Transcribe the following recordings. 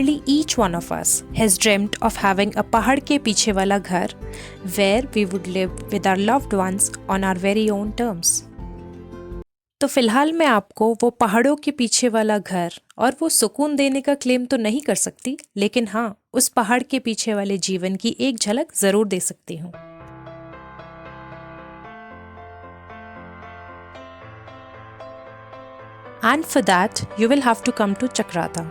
nearly each one of us has dreamt of having a पहाड़ के पीछे वाला घर where we would live with our loved ones on our very own terms. तो फिलहाल मैं आपको वो पहाड़ों के पीछे वाला घर और वो सुकून देने का क्लेम तो नहीं कर सकती, लेकिन हाँ, उस पहाड़ के पीछे वाले जीवन की एक झलक जरूर दे सकती हूँ. And for that, you will have to come to Chakrata,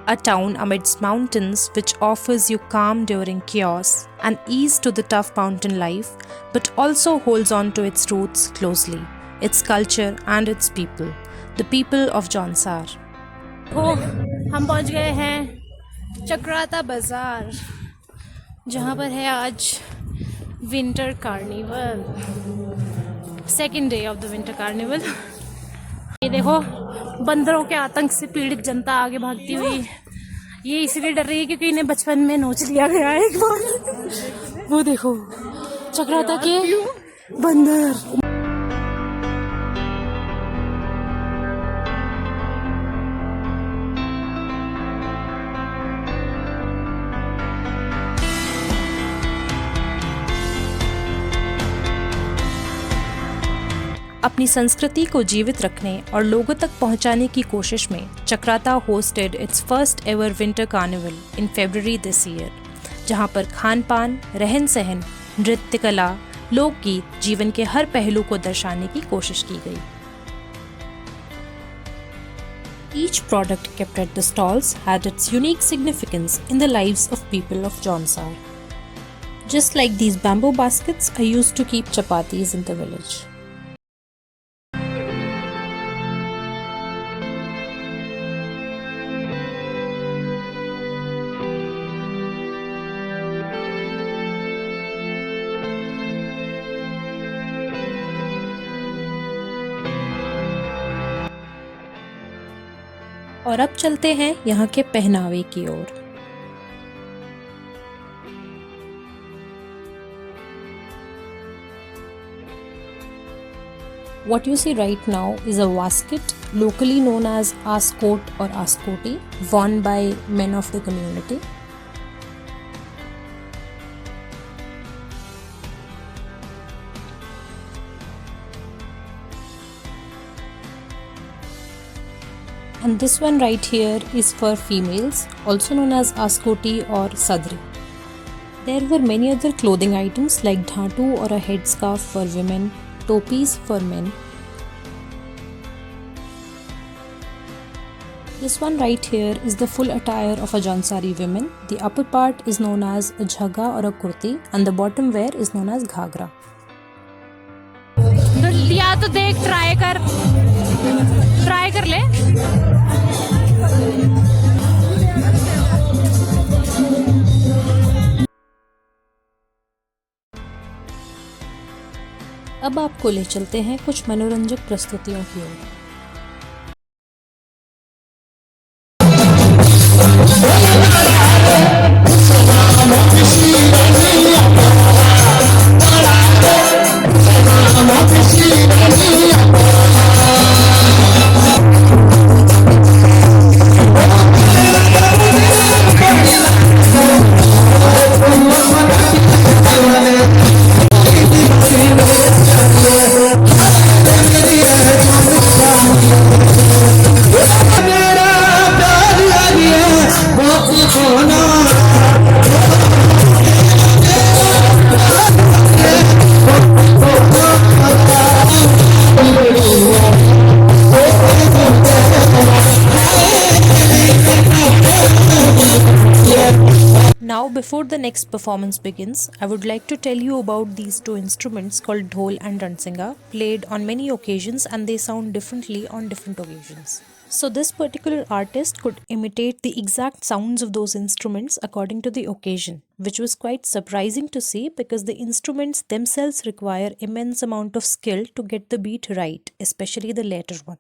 a town amidst mountains which offers you calm during chaos and ease to the tough mountain life, but also holds on to its roots closely, its culture and its people, the people of Jaunsar. हम पहुंच गए हैं चक्राता बाज़ार, जहां पर है आज winter carnival, second day of the winter carnival. ये देखो, बंदरों के आतंक से पीड़ित जनता आगे भागती हुई. ये इसलिए डर रही है क्योंकि इन्हें बचपन में नोच लिया गया है एक बार. वो देखो चक्राता के बंदर. अपनी संस्कृति को जीवित रखने और लोगों तक पहुंचाने की कोशिश में Chakrata hosted it's first ever winter carnival in February this year, जहां पर खान पान, रहन सहन, नृत्य कला, लोकगीत, जीवन के हर पहलू को दर्शाने की कोशिश की गई. Each product kept at the stalls had its unique significance in the lives of people of Jaunsar. Just like these bamboo baskets, I used to keep chapatis in the village. और अब चलते हैं यहाँ के पहनावे की ओर. What you see right now is a wasket, locally known as askot or askoti, worn by men of the community. And this one right here is for females, also known as askoti or sadri. There were many other clothing items like dhatu or a headscarf for women, topis for men. This one right here is the full attire of a Jaunsari women. The upper part is known as a jhaga or a kurti and the bottom wear is known as ghagra. लिया तो देख, try कर ले. अब आपको ले चलते हैं कुछ मनोरंजक प्रस्तुतियों की ओर. Now, before the next performance begins, I would like to tell you about these two instruments called dhol and ransinga, played on many occasions and they sound differently on different occasions. So this particular artist could imitate the exact sounds of those instruments according to the occasion, which was quite surprising to see because the instruments themselves require immense amount of skill to get the beat right, especially the latter one.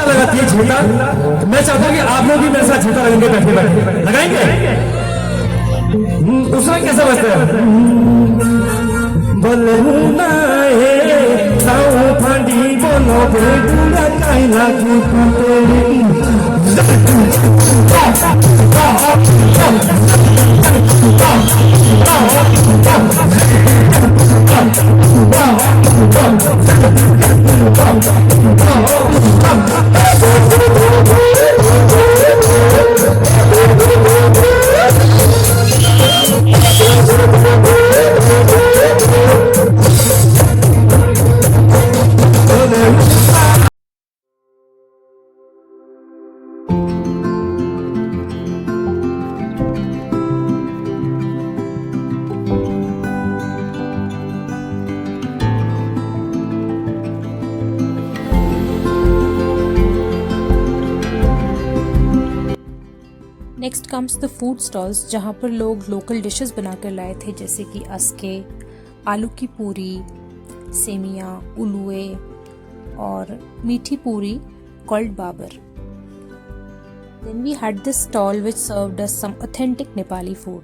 लगाती है झूठा, तो मैं चाहता हूँ कि आप लोग भी मेरे साथ झूठा लगेंगे बैठे बैठे, लगाएंगे? उसमें कैसा बजता है? बलमुना है साऊ फांडी बोलो बेगुना काइला next comes the food stalls, जहाँ पर लोग लोकल डिशेस बनाकर लाए थे, जैसे कि अस्के, आलू की पूरी, सेमिया, उलुए और मीठी पूरी कॉल्ड बाबर. Then we had this stall which served us some authentic Nepali food.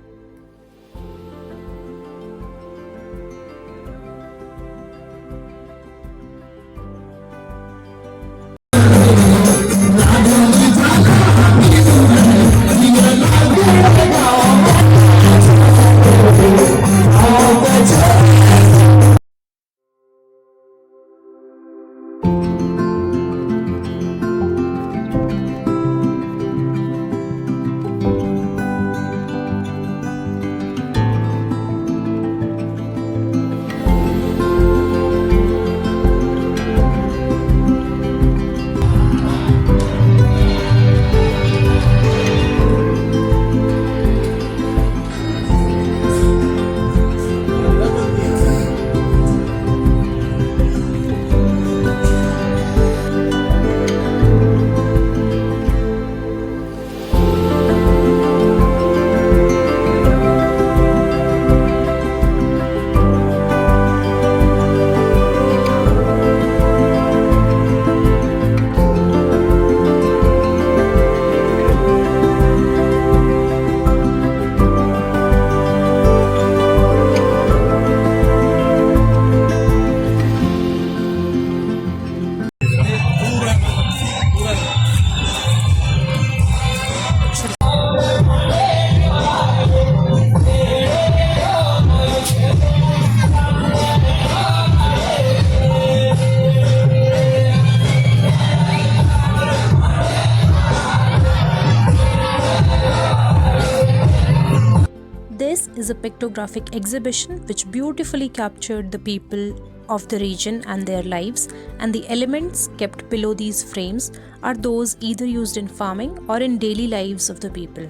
This is a pictographic exhibition which beautifully captured the people of the region and their lives, and the elements kept below these frames are those either used in farming or in daily lives of the people.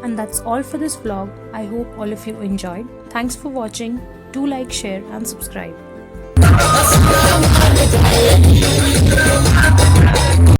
And that's all for this vlog. I hope all of you enjoyed. Thanks for watching. Do like, share and subscribe.